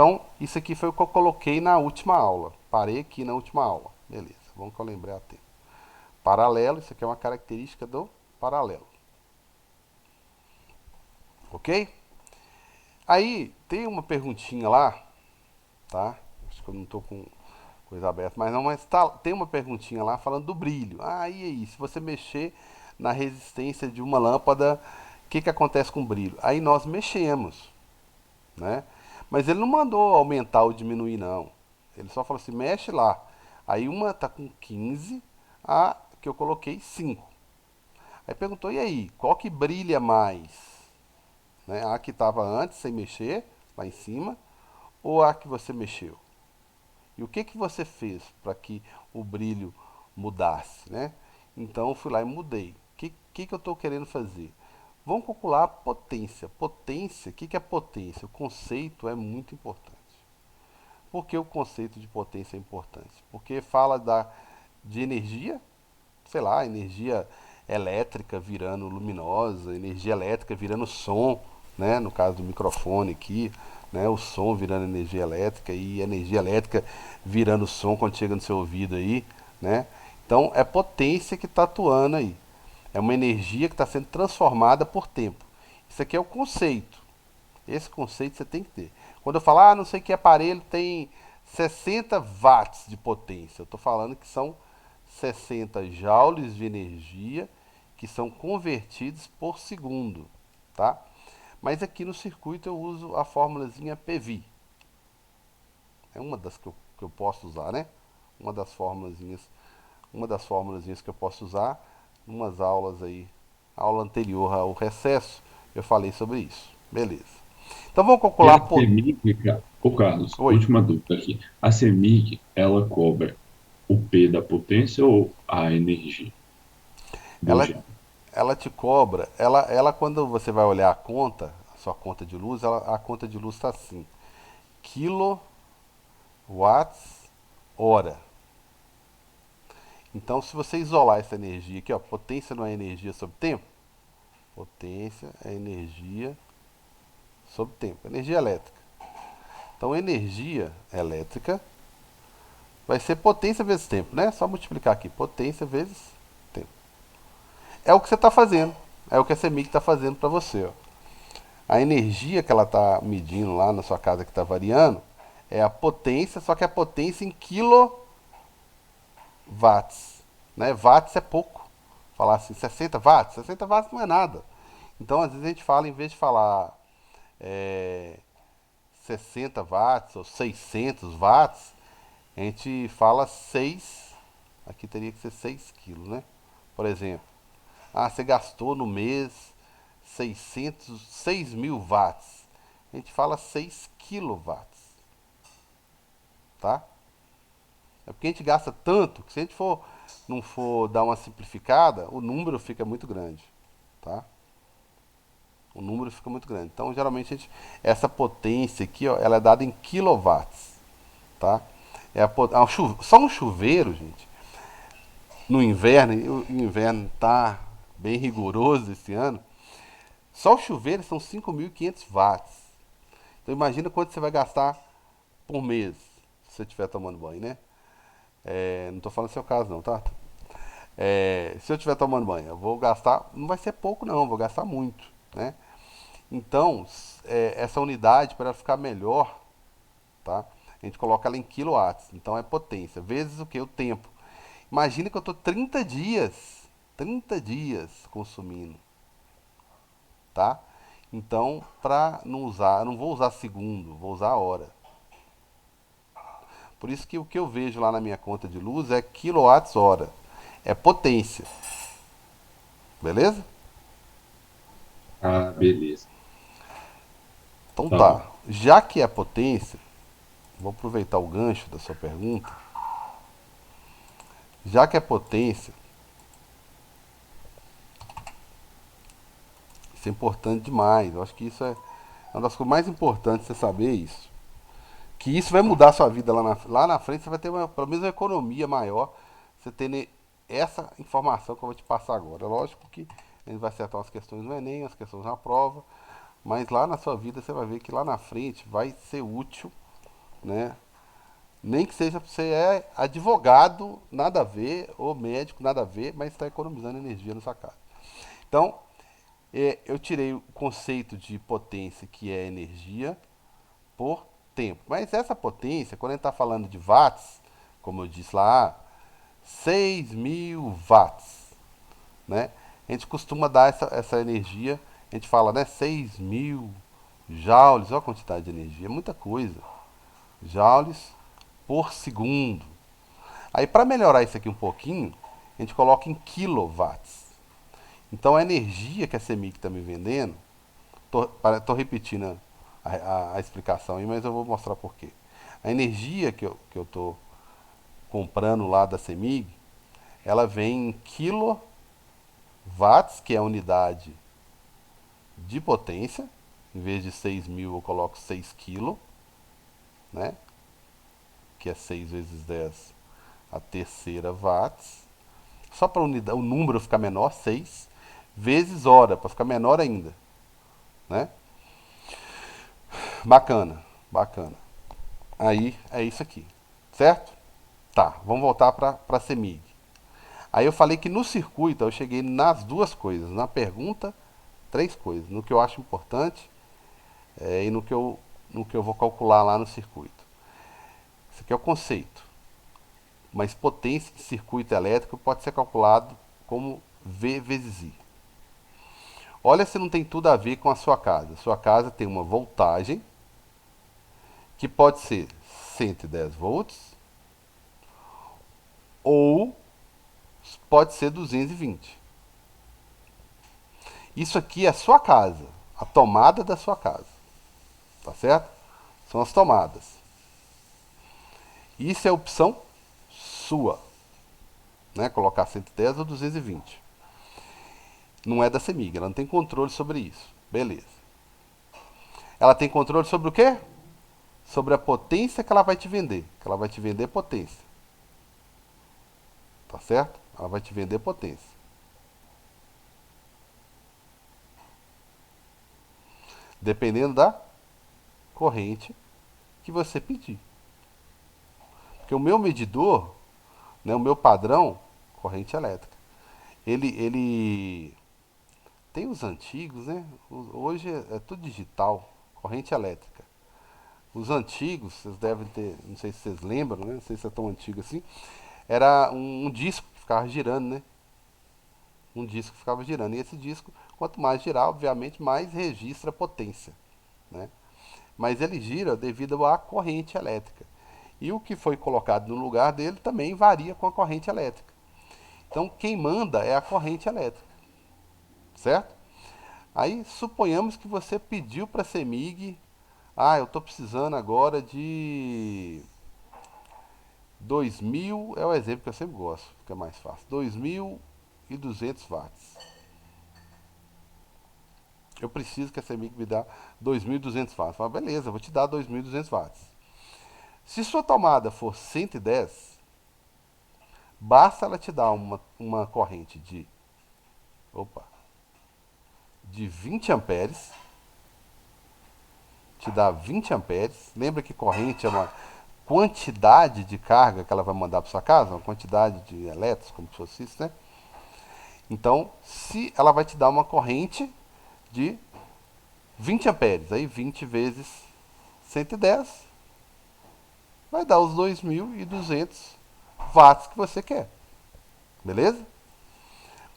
Então, isso aqui foi o que eu coloquei na última aula. Parei aqui na última aula. Beleza, vamos que eu lembrei a tempo. Paralelo, isso aqui é uma característica do paralelo. Ok? Aí, tem uma perguntinha lá, tá? Acho que eu não estou com coisa aberta, mas não, mas tá, tem uma perguntinha lá falando do brilho. Ah, e aí, se você mexer na resistência de uma lâmpada, o que acontece com o brilho? Aí nós mexemos, né? Mas ele não mandou aumentar ou diminuir, não. Ele só falou assim, mexe lá. Aí uma tá com 15, a que eu coloquei 5. Aí perguntou, e aí, qual que brilha mais? Né? A que estava antes, sem mexer, lá em cima, ou a que você mexeu? E o que você fez para que o brilho mudasse, né? Então eu fui lá e mudei. O que eu estou querendo fazer? Vamos calcular a potência. Potência, o que é potência? O conceito é muito importante. Por que o conceito de potência é importante? Porque fala de energia, sei lá, energia elétrica virando luminosa, energia elétrica virando som, né? No caso do microfone aqui, né? O som virando energia elétrica e energia elétrica virando som quando chega no seu ouvido aí, né? Então é potência que está atuando aí. É uma energia que está sendo transformada por tempo. Isso aqui é o conceito. Esse conceito você tem que ter. Quando eu falar, não sei que aparelho tem 60 watts de potência, eu estou falando que são 60 joules de energia que são convertidos por segundo, tá? Mas aqui no circuito eu uso a formulazinha PV. É uma das que eu posso usar, né? Uma das formulazinhas, uma das formulazinhas que eu posso usar. Umas aulas aí, aula anterior ao recesso, eu falei sobre isso. Beleza. Então vamos E calcular a por. CEMIG, ô Carlos, Oi. última dúvida aqui. A CEMIG, ela cobra o P da potência ou a energia do Ela, gênero? ela te cobra, ela quando você vai olhar a conta, a sua conta de luz, a conta de luz está assim, kilowatts hora. Então, se você isolar essa energia aqui, ó, potência não é energia sobre tempo, potência é energia sobre tempo, energia elétrica. Então, energia elétrica vai ser potência vezes tempo, né? Só multiplicar aqui, potência vezes tempo. É o que você está fazendo, é o que a CEMIG está fazendo para você, ó. A energia que ela está medindo lá na sua casa que está variando é a potência, só que a potência em quilowatts. Né? Watts é pouco. Falar assim, 60 watts? 60 watts não é nada. Então, às vezes a gente fala, em vez de falar é, 60 watts ou 600 watts, a gente fala 6. Aqui teria que ser 6 quilos, né? Por exemplo, você gastou no mês 6 mil watts. A gente fala 6 quilowatts, tá? É porque a gente gasta tanto que se a gente não for dar uma simplificada, o número fica muito grande, tá? O número fica muito grande. Então, geralmente, essa potência aqui, ó, ela é dada em quilowatts, tá? Só um chuveiro, gente, no inverno, e o inverno tá bem rigoroso esse ano, só o chuveiro são 5.500 watts. Então, imagina quanto você vai gastar por mês, se você estiver tomando banho, né? Não estou falando do seu caso, não, tá? Se eu estiver tomando banho, eu vou gastar, não vai ser pouco, não, vou gastar muito, né? Então, essa unidade, para ela ficar melhor, tá? A gente coloca ela em quilowatts, então é potência, vezes o que? O tempo. Imagina que eu estou 30 dias consumindo, tá? Então, para não usar, eu não vou usar segundo, vou usar hora. Por isso que o que eu vejo lá na minha conta de luz é quilowatts hora. É potência, beleza? Ah, beleza. Então Tá tá. bom. Já que é potência, vou aproveitar o gancho da sua pergunta. Já que é potência, isso é importante demais. Eu acho que isso é uma das coisas mais importantes você saber isso. Que isso vai mudar a sua vida lá na frente, você vai ter pelo menos uma economia maior. Você tendo essa informação que eu vou te passar agora. Lógico que a gente vai acertar umas questões no Enem, as questões na prova, mas lá na sua vida você vai ver que lá na frente vai ser útil, né? Nem que seja você é advogado, nada a ver, ou médico, nada a ver, mas está economizando energia na sua casa. Então, eu tirei o conceito de potência, que é energia, por tempo. Mas essa potência, quando a gente está falando de watts, como eu disse lá, 6.000 watts, né? A gente costuma dar essa energia, a gente fala, né, 6.000 joules, olha a quantidade de energia, é muita coisa. Joules por segundo. Aí para melhorar isso aqui um pouquinho, a gente coloca em quilowatts. Então a energia que a CEMIG está me vendendo, tô repetindo a explicação aí, mas eu vou mostrar por quê. A energia que eu tô comprando lá da CEMIG, ela vem em quilowatts, que é a unidade de potência. Em vez de 6.000 eu coloco 6 quilos, né? Que é 6 vezes 10 a terceira watts. Só para o número ficar menor, 6 vezes hora, para ficar menor ainda, né? Bacana, bacana. Aí é isso aqui, certo? Tá, vamos voltar para a CEMIG. Aí eu falei que no circuito eu cheguei nas duas coisas, na pergunta, três coisas, no que eu acho importante e no que eu vou calcular lá no circuito. Isso aqui é o conceito. Mas potência de circuito elétrico pode ser calculado como V vezes I. Olha se não tem tudo a ver com a sua casa. Sua casa tem uma voltagem que pode ser 110 volts ou pode ser 220. Isso aqui é a sua casa, a tomada da sua casa, tá certo? São as tomadas. Isso é opção sua, né? Colocar 110 ou 220. Não é da CEMIG, ela não tem controle sobre isso. Beleza. Ela tem controle sobre o quê? Sobre a potência que ela vai te vender. Que ela vai te vender potência. Tá certo? Ela vai te vender potência. Dependendo da corrente que você pedir. Porque o meu medidor, né, o meu padrão, corrente elétrica, ele tem os antigos, né? Hoje é tudo digital, corrente elétrica. Os antigos, vocês devem ter, não sei se vocês lembram, né? Não sei se é tão antigo assim. Era um disco que ficava girando, né? Um disco que ficava girando. E esse disco, quanto mais girar, obviamente, mais registra a potência, né? Mas ele gira devido à corrente elétrica. E o que foi colocado no lugar dele também varia com a corrente elétrica. Então, quem manda é a corrente elétrica, certo? Aí, suponhamos que você pediu para a CEMIG, eu estou precisando agora de 2.000, é o exemplo que eu sempre gosto, fica mais fácil, 2.200 watts. Eu preciso que a CEMIG me dê 2.200 watts. Fala, beleza, vou te dar 2.200 watts. Se sua tomada for 110, basta ela te dar uma corrente de 20 amperes, te dá 20 amperes. Lembra que corrente é uma quantidade de carga que ela vai mandar para sua casa, uma quantidade de elétrons, como se fosse isso, né? Então, se ela vai te dar uma corrente de 20 amperes, aí 20 vezes 110 vai dar os 2.200 watts que você quer. Beleza?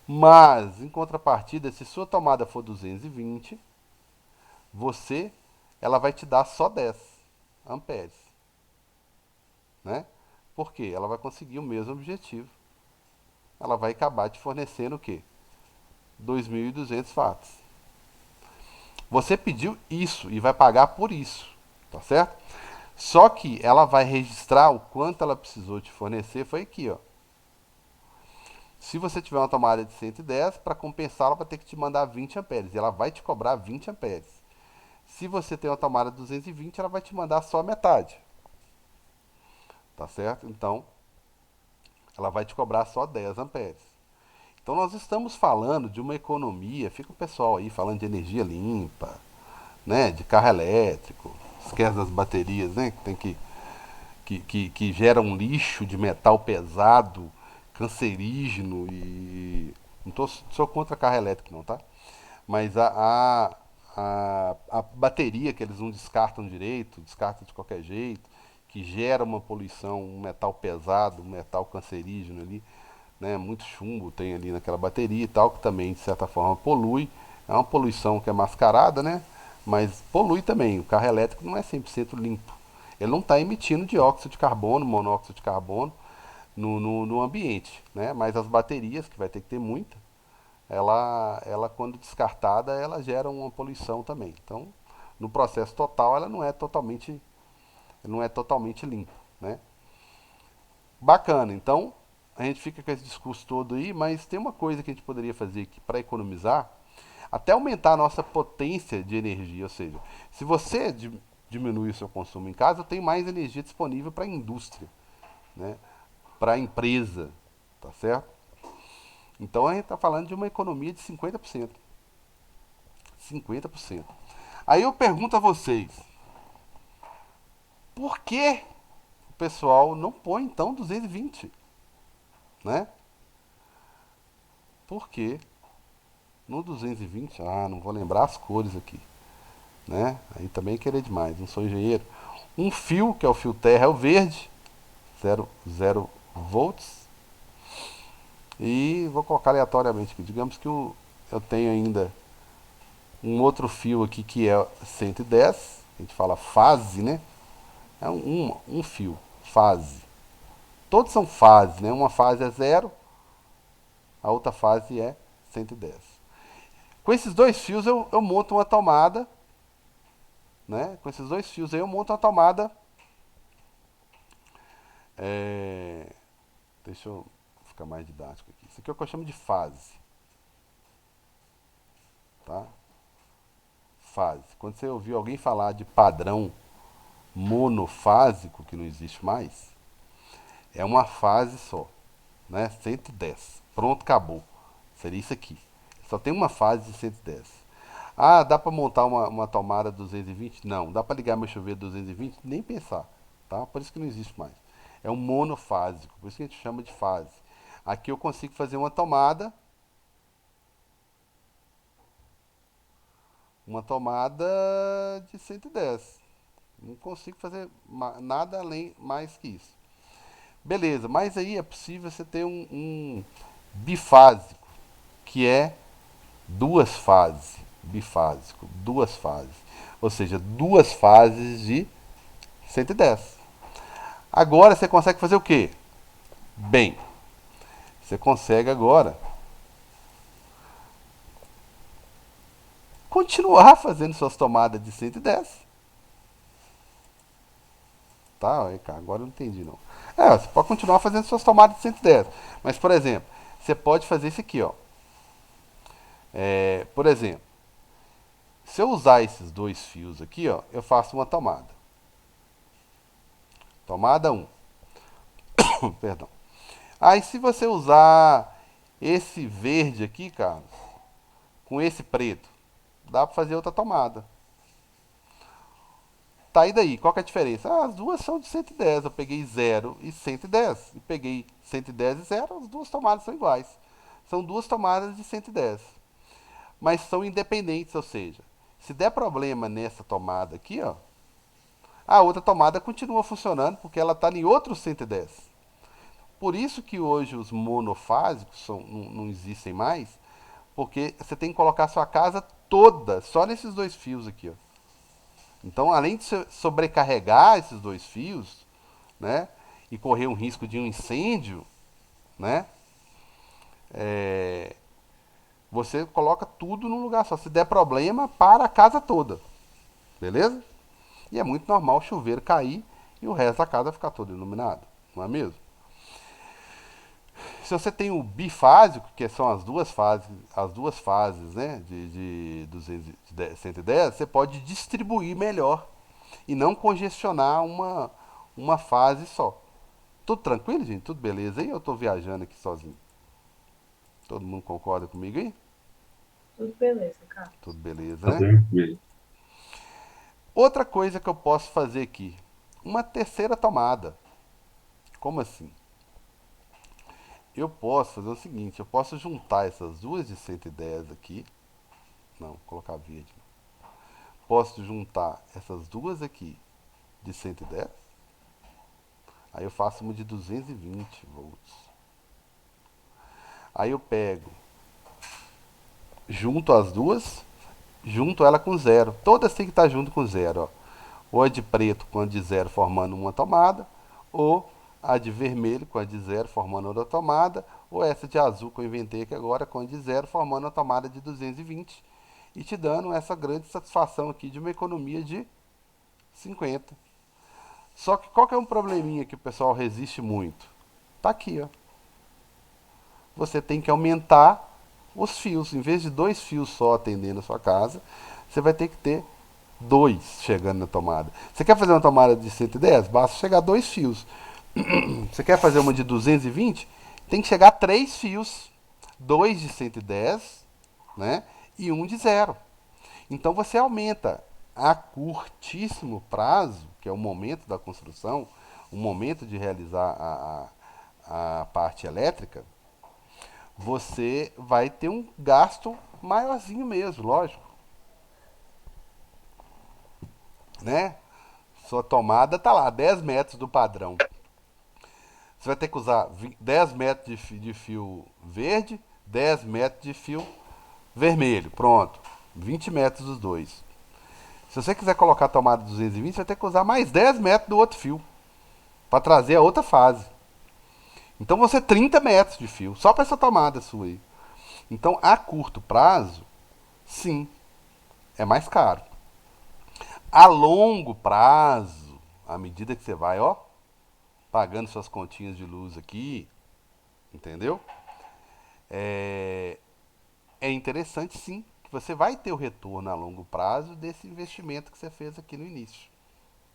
Mas, em contrapartida, se sua tomada for 220, ela vai te dar só 10 amperes, né? Por quê? Ela vai conseguir o mesmo objetivo. Ela vai acabar te fornecendo o quê? 2.200 watts. Você pediu isso e vai pagar por isso, tá certo? Só que ela vai registrar o quanto ela precisou te fornecer, foi aqui, ó. Se você tiver uma tomada de 110, para compensar, ela vai ter que te mandar 20 amperes. E ela vai te cobrar 20 amperes. Se você tem uma tomada de 220, ela vai te mandar só a metade. Tá certo? Então, ela vai te cobrar só 10 amperes. Então, nós estamos falando de uma economia. Fica o pessoal aí falando de energia limpa, né? De carro elétrico. Esquece das baterias, né? Que tem que que gera um lixo de metal pesado, cancerígeno e. Não sou contra carro elétrico não, tá? Mas a bateria que eles não descartam direito, descartam de qualquer jeito, que gera uma poluição, um metal pesado, um metal cancerígeno ali, né? Muito chumbo tem ali naquela bateria e tal, que também de certa forma polui. É uma poluição que é mascarada, né? Mas polui também. O carro elétrico não é 100% limpo. Ele não está emitindo dióxido de carbono, monóxido de carbono no ambiente, né? Mas as baterias, que vai ter que ter muita, ela quando descartada, ela gera uma poluição também. Então, no processo total, ela não é totalmente limpa, né? Bacana. Então, a gente fica com esse discurso todo aí, mas tem uma coisa que a gente poderia fazer aqui para economizar, até aumentar a nossa potência de energia, ou seja, se você diminuir o seu consumo em casa, tem mais energia disponível para a indústria, né? Para a empresa, tá certo? Então a gente está falando de uma economia de 50%. 50%. Aí eu pergunto a vocês, por que o pessoal não põe então 220, né? Por que no 220, não vou lembrar as cores aqui, né? Aí também é querer demais, não sou engenheiro. Um fio, que é o fio terra, é o verde, 0 volts. E vou colocar aleatoriamente aqui. Digamos que eu tenho ainda um outro fio aqui que é 110. A gente fala fase, né? É um fio, fase. Todos são fases, né? Uma fase é 0, a outra fase é 110. Com esses dois fios eu monto uma tomada, né? Com esses dois fios aí eu monto uma tomada. É, deixa eu ficar mais didático aqui. Isso aqui é o que eu chamo de fase, tá? Fase. Quando você ouviu alguém falar de padrão monofásico, que não existe mais, é uma fase só, né? 110. Pronto, acabou. Seria isso aqui. Só tem uma fase de 110. Dá para montar uma tomada 220? Não. Dá para ligar meu chuveiro 220? Nem pensar, tá? Por isso que não existe mais. É um monofásico, por isso que a gente chama de fase. Aqui eu consigo fazer uma tomada de 110. Não consigo fazer nada além mais que isso. Beleza, mas aí é possível você ter um bifásico, que é duas fases. Bifásico, duas fases. Ou seja, duas fases de 110. Agora você consegue fazer o quê? Bem, você consegue agora continuar fazendo suas tomadas de 110. Tá, agora eu não entendi não. Você pode continuar fazendo suas tomadas de 110. Mas, por exemplo, você pode fazer isso aqui, ó. Por exemplo, se eu usar esses dois fios aqui, ó, eu faço uma tomada. Tomada um. Perdão. Aí se você usar esse verde aqui, Carlos, com esse preto, dá para fazer outra tomada. Tá, e daí? Qual que é a diferença? As duas são de 110. Eu peguei 0 e 110. E peguei 110 e 0, as duas tomadas são iguais. São duas tomadas de 110. Mas são independentes, ou seja, se der problema nessa tomada aqui, ó, a outra tomada continua funcionando porque ela está em outro 110. Por isso que hoje os monofásicos não existem mais, porque você tem que colocar a sua casa toda só nesses dois fios aqui, ó. Então, além de sobrecarregar esses dois fios, né, e correr um risco de um incêndio, né, é, você coloca tudo num lugar só. Se der problema, para a casa toda, beleza? E é muito normal o chuveiro cair e o resto da casa ficar todo iluminado, não é mesmo? Se você tem o bifásico, que são as duas fases, né, de 110, você pode distribuir melhor e não congestionar uma fase só. Tudo tranquilo, gente? Tudo beleza aí? Eu tô viajando aqui sozinho. Todo mundo concorda comigo aí? Tudo beleza, Tudo Carlos. beleza, Tá né? tranquilo. Outra coisa que eu posso fazer aqui. uma terceira tomada. Como assim? Eu posso fazer o seguinte, eu posso juntar essas duas de 110 aqui. Não, vou colocar verde. Posso juntar essas duas aqui de 110. Aí eu faço uma de 220 volts. Aí eu pego, junto as duas, junto ela com zero. Todas têm que estar junto com zero, ó. Ou a de preto com a de zero formando uma tomada, ou a de vermelho com a de zero formando outra tomada, ou essa de azul que eu inventei aqui agora com a de zero formando a tomada de 220 e te dando essa grande satisfação aqui de uma economia de 50. Só que qual que é um probleminha que o pessoal resiste muito? Tá aqui, ó. Você tem que aumentar os fios. Em vez de dois fios só atendendo a sua casa, você vai ter que ter dois chegando na tomada. Você quer fazer uma tomada de 110? Basta chegar dois fios. Você quer fazer uma de 220? Tem que chegar três fios. Dois de 110, né? E um de zero. Então você aumenta a curtíssimo prazo, que é o momento da construção, o momento de realizar a parte elétrica, você vai ter um gasto maiorzinho mesmo, lógico, né? Sua tomada tá lá, 10 metros do padrão. Você vai ter que usar 10 metros de fio verde, 10 metros de fio vermelho. Pronto. 20 metros dos dois. Se você quiser colocar a tomada 220, você vai ter que usar mais 10 metros do outro fio. Para trazer a outra fase. Então você 30 metros de fio. Só para essa tomada sua aí. Então a curto prazo, sim, é mais caro. A longo prazo, à medida que você vai, ó, pagando suas continhas de luz aqui, entendeu? É, é interessante sim, que você vai ter o retorno a longo prazo desse investimento que você fez aqui no início,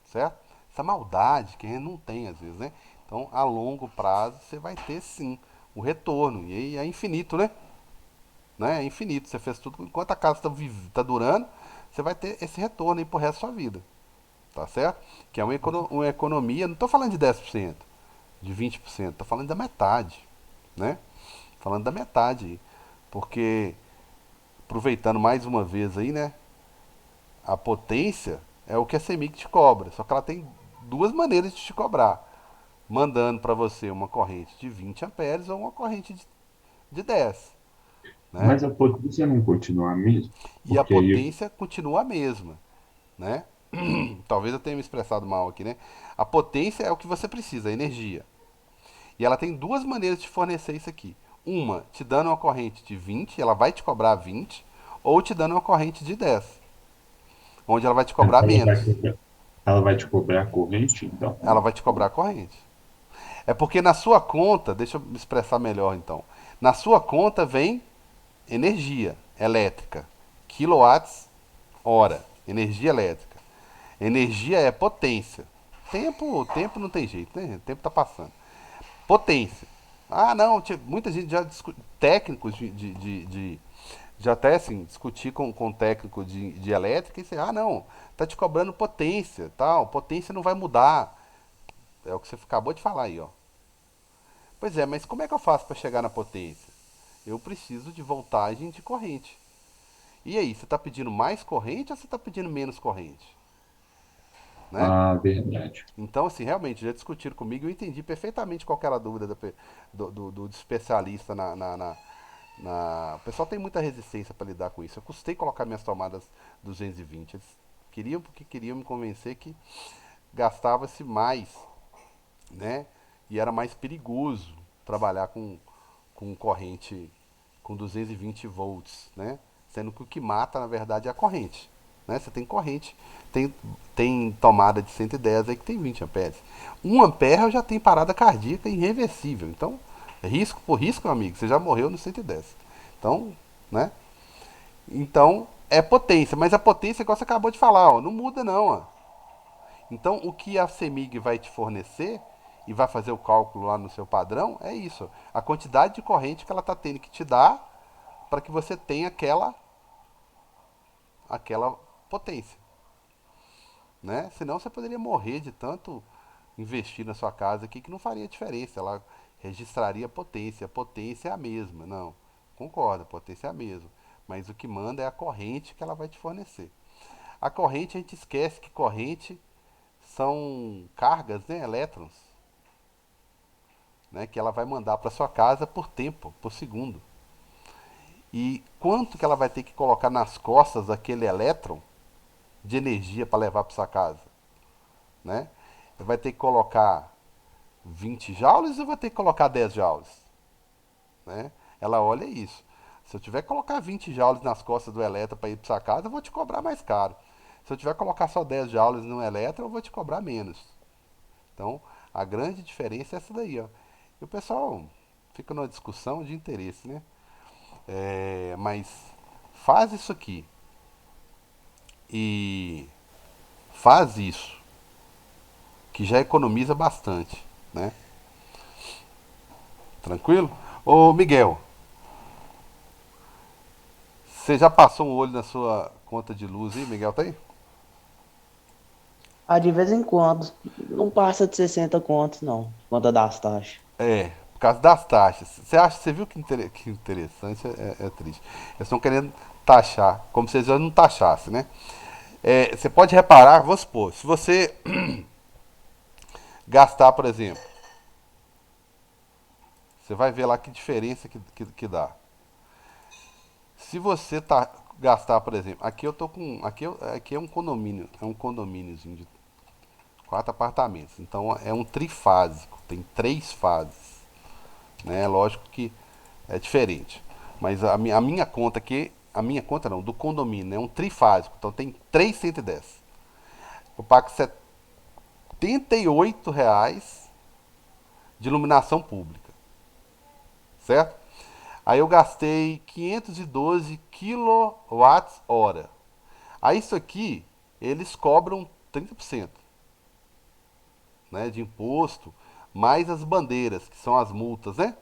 certo? Essa maldade que a gente não tem às vezes, né? Então, a longo prazo você vai ter sim o retorno e aí é infinito, né? É infinito. Você fez tudo enquanto a casa está tá durando, você vai ter esse retorno aí pro resto da sua vida, tá certo? Que é uma economia, não estou falando de 10%, de 20%, estou falando da metade, né? Falando da metade, porque aproveitando mais uma vez aí, né? A potência é o que a CEMIG te cobra, só que ela tem duas maneiras de te cobrar, mandando para você uma corrente de 20 amperes ou uma corrente de 10, né? Mas a potência não continua a mesma? E a Porque aí, potência continua a mesma, né? Talvez eu tenha me expressado mal aqui, né? A potência é o que você precisa, a energia. E ela tem duas maneiras de fornecer isso aqui. Uma, te dando uma corrente de 20, ela vai te cobrar 20, ou te dando uma corrente de 10, onde ela vai te cobrar ela vai, menos. ela vai te cobrar a corrente, então. Ela vai te cobrar a corrente. É porque na sua conta, deixa eu me expressar melhor então. Na sua conta vem energia elétrica, quilowatts hora, energia elétrica. Energia é potência. Tempo não tem jeito, né? O tempo tá passando. Potência. Ah, não, muita gente já discute, técnicos já até assim, discutir com técnico de elétrica e dizer, ah não, tá te cobrando potência, tal, potência não vai mudar. É o que você acabou de falar aí, ó. Pois é, mas como é que eu faço para chegar na potência? Eu preciso de voltagem de corrente. E aí, você está pedindo mais corrente ou você está pedindo menos corrente? Né? Ah, verdade. Então, assim, realmente, já discutiram comigo, eu entendi perfeitamente qual que era a dúvida do especialista O pessoal tem muita resistência para lidar com isso. Eu custei colocar minhas tomadas 220. Eles queriam porque queriam me convencer que gastava-se mais, né? E era mais perigoso trabalhar com corrente com 220 volts, né? Sendo que o que mata, na verdade, é a corrente. Né? Você tem corrente, tem tomada de 110 aí que tem 20 amperes. 1 ampere eu já tenho parada cardíaca irreversível. Então, risco por risco, meu amigo, você já morreu no 110. Então, né? Então, é potência, mas a potência, igual você acabou de falar, ó, não muda não, ó. Então, o que a CEMIG vai te fornecer e vai fazer o cálculo lá no seu padrão é isso. A quantidade de corrente que ela está tendo que te dar para que você tenha aquela potência. né? Senão você poderia morrer de tanto investir na sua casa aqui que não faria diferença. Ela registraria a potência. A potência é a mesma. Não, concordo, a potência é a mesma. Mas o que manda é a corrente que ela vai te fornecer. A corrente, a gente esquece que corrente são cargas, né, elétrons, né, que ela vai mandar para sua casa por tempo, por segundo. E quanto que ela vai ter que colocar nas costas daquele elétron de energia para levar para sua casa, né? Vai ter que colocar 20 joules ou vai ter que colocar 10 joules, né? Ela olha isso. Se eu tiver que colocar 20 joules nas costas do elétron para ir para sua casa, eu vou te cobrar mais caro. Se eu tiver que colocar só 10 joules no elétron, eu vou te cobrar menos. Então, a grande diferença é essa daí, ó. E o pessoal fica numa discussão de interesse, né? Mas faz isso aqui e faz isso, que já economiza bastante, né? Tranquilo? Ô Miguel, você já passou um olho na sua conta de luz aí, Miguel, tá aí? Ah, de vez em quando. Não passa de 60 contos, não. Conta das taxas. É, por causa das taxas. Você viu que interessante? É triste. Eles estão querendo taxar, como se eles já não taxassem, né? Você pode reparar, vamos supor, se você gastar, por exemplo, você vai ver lá que diferença que dá. Se você gastar, por exemplo, aqui eu tô com. Aqui é um condomíniozinho de 4 apartamentos. Então é um trifásico, tem 3 fases. Né? Lógico que é diferente. Mas a minha conta aqui, a minha conta não, do condomínio, é um trifásico. Então tem 310. Eu pago R$ 78 de iluminação pública, certo? Aí eu gastei 512 kWh. Aí isso aqui, eles cobram 30%, né, de imposto, mais as bandeiras, que são as multas, né?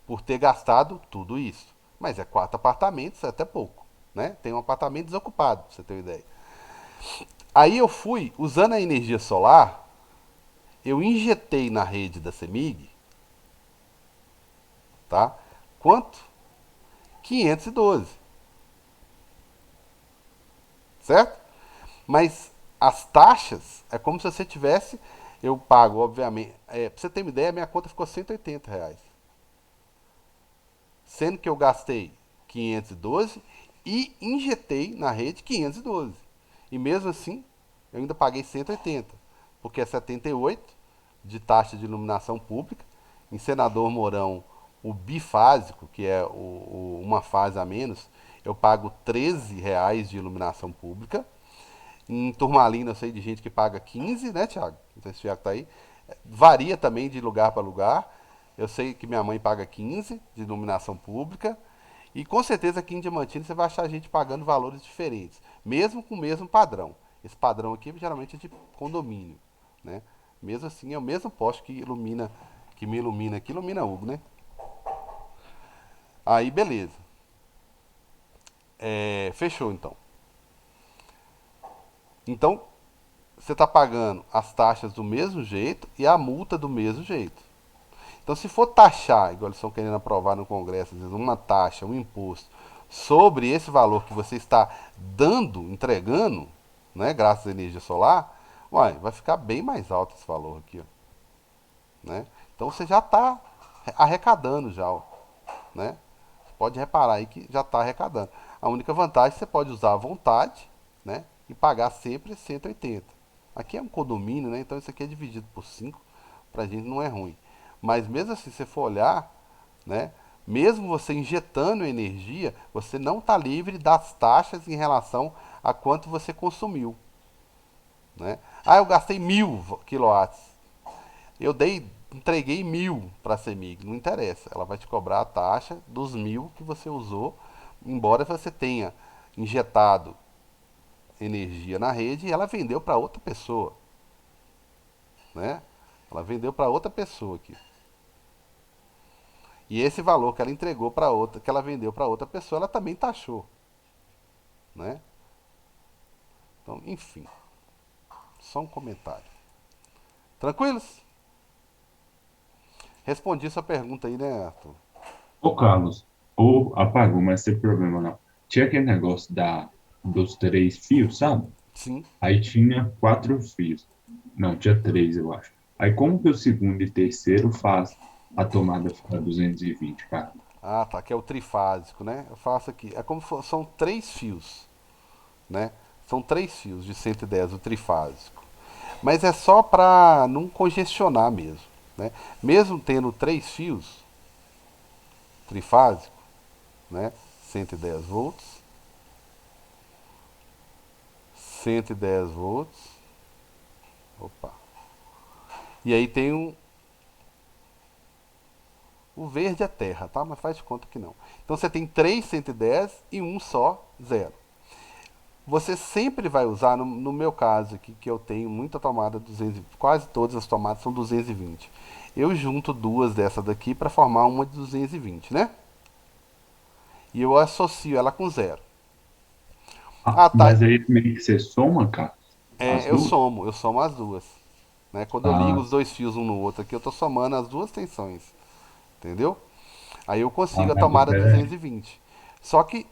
Por ter gastado tudo isso. Mas é 4 apartamentos, é até pouco, né? Tem um apartamento desocupado, pra você ter uma ideia. Aí eu fui, usando a energia solar, eu injetei na rede da CEMIG, tá? Quanto? 512, certo? Mas as taxas é como se você tivesse, eu pago, obviamente, pra você ter uma ideia, minha conta ficou R$ 180. Sendo que eu gastei 512 e injetei na rede 512. E mesmo assim, eu ainda paguei 180, porque é 78 de taxa de iluminação pública. Em Senador Mourão, o bifásico, que é uma fase a menos, eu pago R$ 13 de iluminação pública. Em Turmalina eu sei de gente que paga 15, né, Thiago? Não sei se o Thiago tá aí. Varia também de lugar para lugar. Eu sei que minha mãe paga 15 de iluminação pública. E com certeza aqui em Diamantino você vai achar gente pagando valores diferentes, mesmo com o mesmo padrão. Esse padrão aqui geralmente é de condomínio, né? Mesmo assim é o mesmo poste que me ilumina aqui, ilumina Hugo, né? Aí beleza. Fechou então. Então você está pagando as taxas do mesmo jeito e a multa do mesmo jeito. Então, se for taxar, igual eles estão querendo aprovar no Congresso, às vezes, uma taxa, um imposto sobre esse valor que você está dando, entregando, né, graças à energia solar, uai, vai ficar bem mais alto esse valor aqui, ó, né? Então você já está arrecadando já, ó, né? Você pode reparar aí que já está arrecadando. A única vantagem é que você pode usar à vontade, né, e pagar sempre 180. Aqui é um condomínio, né? Então isso aqui é dividido por 5, pra gente não é ruim. Mas mesmo assim, se você for olhar, né, mesmo você injetando energia, você não está livre das taxas em relação a quanto você consumiu, né? Ah, eu gastei 1.000 quilowatts. Entreguei 1.000 para a CEMIG. Não interessa, ela vai te cobrar a taxa dos 1.000 que você usou, embora você tenha injetado energia na rede e ela vendeu para outra pessoa, né? Ela vendeu para outra pessoa aqui. E esse valor que ela entregou para outra, que ela vendeu para outra pessoa, ela também taxou, né? Então, enfim, só um comentário. Tranquilos? Respondi sua pergunta aí, né, Arthur? Ô, Carlos, ou apagou, mas sem problema não. Tinha aquele negócio dos 3 fios, sabe? Sim. Aí tinha 4 fios. Não, tinha 3, eu acho. Aí como que o segundo e terceiro faz a tomada ficar 220, cara? Ah, tá, que é o trifásico, né? Eu faço aqui. É como são três fios, né? São três fios de 110, o trifásico. Mas é só para não congestionar mesmo, né? Mesmo tendo três fios trifásico, né? 110 volts, 110 volts. Opa. E aí tem o verde é terra, tá? Mas faz de conta que não. Então você tem três 110 e um só zero. Você sempre vai usar, no meu caso aqui, que eu tenho muita tomada 220, quase todas as tomadas são 220. Eu junto duas dessa daqui para formar uma de 220, né? E eu associo ela com zero. Ah, Ah, tá. mas aí meio que você soma, cara, as É, duas? eu somo as duas. Né? Quando eu ligo Ah, os dois fios um no outro aqui, eu estou somando as duas tensões. Entendeu? Aí eu consigo a mas tomada é, 220. Só que,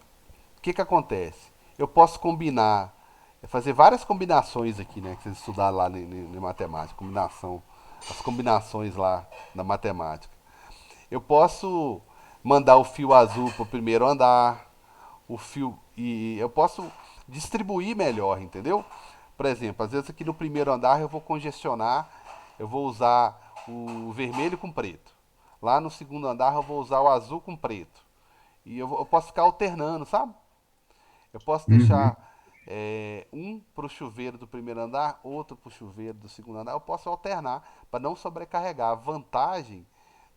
o que acontece? Eu posso combinar, fazer várias combinações aqui, né? Que vocês estudaram lá em matemática, combinação, as combinações lá na matemática. Eu posso mandar o fio azul para o primeiro andar, o fio e eu posso distribuir melhor, entendeu? Por exemplo, às vezes aqui no primeiro andar eu vou congestionar, eu vou usar o vermelho com preto. Lá no segundo andar eu vou usar o azul com preto. E eu posso ficar alternando, sabe? Eu posso uhum, deixar um para o chuveiro do primeiro andar, outro para o chuveiro do segundo andar. Eu posso alternar para não sobrecarregar. A vantagem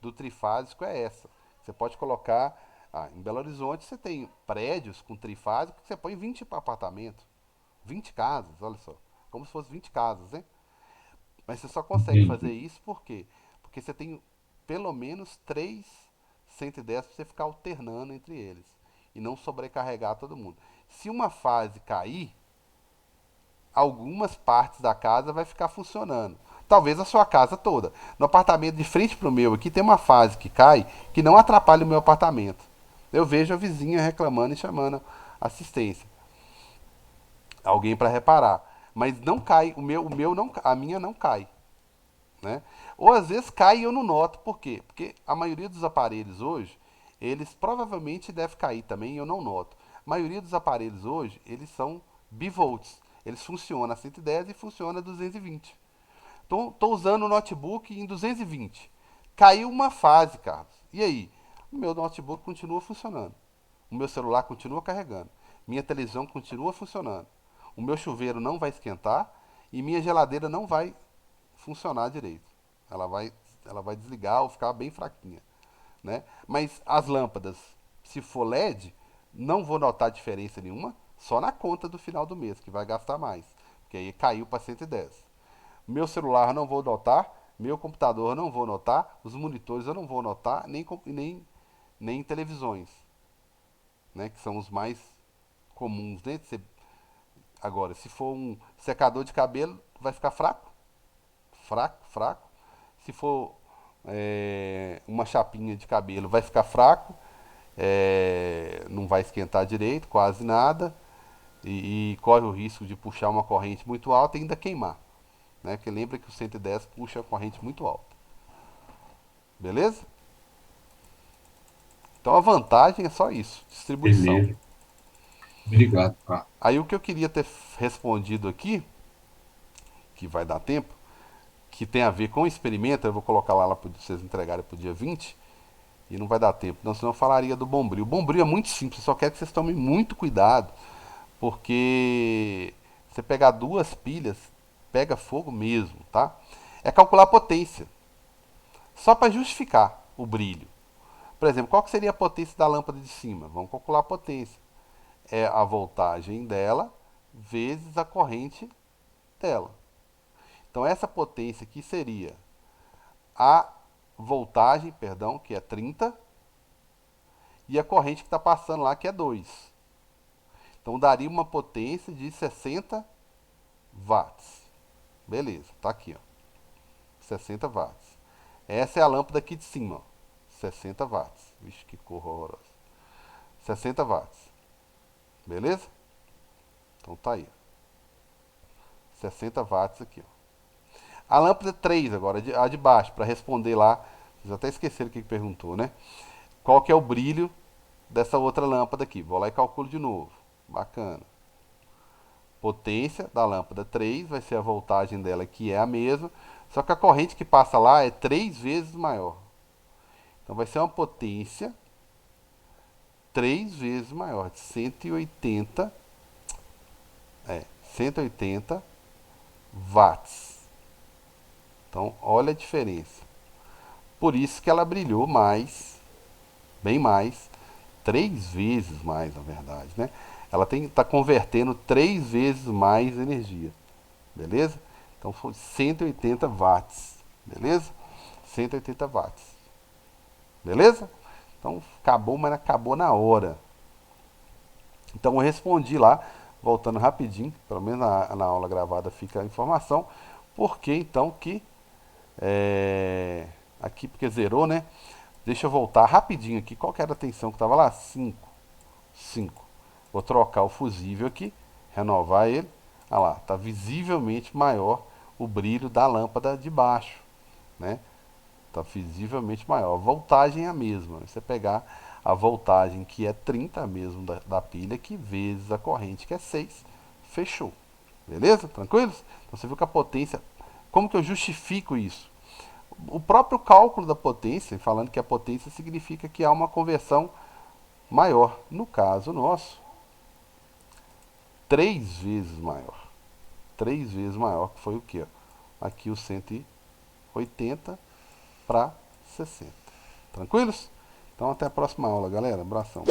do trifásico é essa. Você pode colocar. Em Belo Horizonte você tem prédios com trifásico que você põe 20 apartamentos, 20 casas, olha só. Como se fosse 20 casas, né? Mas você só consegue fazer entendi. isso por quê? Porque você tem pelo menos 3 110 para você ficar alternando entre eles e não sobrecarregar todo mundo. Se uma fase cair, algumas partes da casa vai ficar funcionando. Talvez a sua casa toda. No apartamento de frente pro meu aqui tem uma fase que cai que não atrapalha o meu apartamento. Eu vejo a vizinha reclamando e chamando assistência, alguém para reparar. Mas não cai, o meu não, a minha não cai, né? Ou às vezes cai e eu não noto. Por quê? Porque a maioria dos aparelhos hoje, eles provavelmente devem cair também e eu não noto. A maioria dos aparelhos hoje, eles são bivolts. Eles funcionam a 110 e funcionam a 220. Então, estou usando o notebook em 220. Caiu uma fase, Carlos. E aí? O meu notebook continua funcionando. O meu celular continua carregando. Minha televisão continua funcionando. O meu chuveiro não vai esquentar e minha geladeira não vai funcionar direito. Ela vai, ela vai desligar ou ficar bem fraquinha, né? Mas as lâmpadas, se for LED, não vou notar diferença nenhuma, só na conta do final do mês, que vai gastar mais, porque aí caiu para 110. Meu celular eu não vou notar, meu computador eu não vou notar, os monitores eu não vou notar, nem televisões, né? Que são os mais comuns, né? Agora, se for um secador de cabelo, vai ficar fraco, fraco, fraco. Se for uma chapinha de cabelo, vai ficar fraco, não vai esquentar direito, quase nada, e corre o risco de puxar uma corrente muito alta e ainda queimar. Né? Porque lembra que o 110 puxa a corrente muito alta. Beleza? Então a vantagem é só isso, distribuição. Beleza. Obrigado, cara. Aí o que eu queria ter respondido aqui, que vai dar tempo, que tem a ver com o experimento, eu vou colocar lá para vocês entregarem para o dia 20, e não vai dar tempo, não, senão eu falaria do Bombril. O Bombril é muito simples, só quero que vocês tomem muito cuidado, porque você pegar duas pilhas, pega fogo mesmo, tá? É calcular a potência, só para justificar o brilho. Por exemplo, qual que seria a potência da lâmpada de cima? Vamos calcular a potência. É a voltagem dela vezes a corrente dela. Então essa potência aqui seria a voltagem, perdão, que é 30, e a corrente que está passando lá, que é 2. Então daria uma potência de 60 watts. Beleza, tá aqui, ó. 60 watts. Essa é a lâmpada aqui de cima, ó. 60 watts. Vixe, que cor horrorosa. 60 watts. Beleza? Então tá aí. 60 watts aqui, ó. A lâmpada 3 agora, a de baixo, para responder lá. Vocês até esqueceram o que perguntou, né? Qual que é o brilho dessa outra lâmpada aqui? Vou lá e calculo de novo. Bacana. Potência da lâmpada 3 vai ser a voltagem dela, que é a mesma. Só que a corrente que passa lá é 3 vezes maior. Então vai ser uma potência 3 vezes maior, de 180, 180 watts. Então, olha a diferença. Por isso que ela brilhou mais, bem mais, 3 vezes mais, na verdade, né? Ela está convertendo 3 vezes mais energia, beleza? Então, foi 180 watts, beleza? 180 watts, beleza? Então, acabou, mas acabou na hora. Então, eu respondi lá, voltando rapidinho, pelo menos na aula gravada fica a informação, porque então que aqui porque zerou, né? Deixa eu voltar rapidinho aqui. Qual que era a tensão que estava lá? 5. 5. Vou trocar o fusível aqui, renovar ele. Olha lá, está visivelmente maior o brilho da lâmpada de baixo, né? Está visivelmente maior. A voltagem é a mesma. Você pegar a voltagem que é 30 mesmo da pilha, que vezes a corrente que é 6, fechou. Beleza? Tranquilos? Então você viu que a potência... Como que eu justifico isso? O próprio cálculo da potência, falando que a potência significa que há uma conversão maior. No caso nosso, 3 vezes maior. 3 vezes maior, que foi o quê? Aqui o 180 para 60. Tranquilos? Então até a próxima aula, galera. Abração.